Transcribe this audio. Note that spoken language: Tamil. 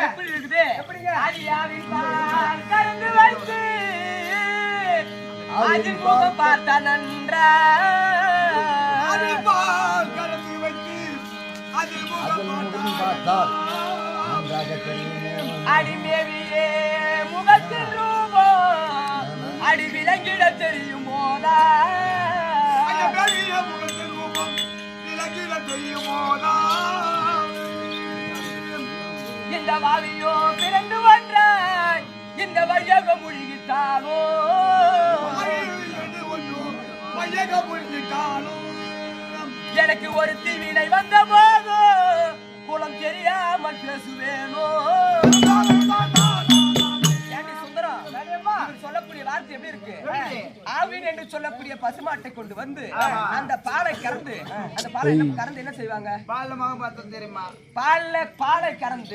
எப்படி இருக்குது? எப்படிங்க? ஆதியாவின் பால் கறந்து வைத்து அதில் முகம் பார்த்தா நன்றா. பால் கலந்து வைத்து அதில் முகம் பார்த்தால் நன்றாக தெரியும். அடிமேவியே முகத்தின் ரூபம் அடி விளங்கிட தெரியும் போதா. முகத்தின் ரூபம் விளங்கிட தெரியும் போதா. இந்த வாவியோ பிறந்து வந்தாய் இந்த வழியாக முழுகிட்டாலோ. எனக்கு ஒரு தீவினை வந்த போது குலம் தெரியாமல் பேசுவேனோ. ஏண்டி சுந்தரம், இவர் சொல்லக்கூடிய வார்த்தை எப்படி இருக்கு? ஆவின் என்று சொல்லக்கூடிய பசுமாட்டை கொண்டு வந்து அந்த பாலை கறந்து, அந்த பாலை கறந்து என்ன செய்வாங்க? பாலமாக பார்த்தோம் தெரியுமா? பாலை கறந்து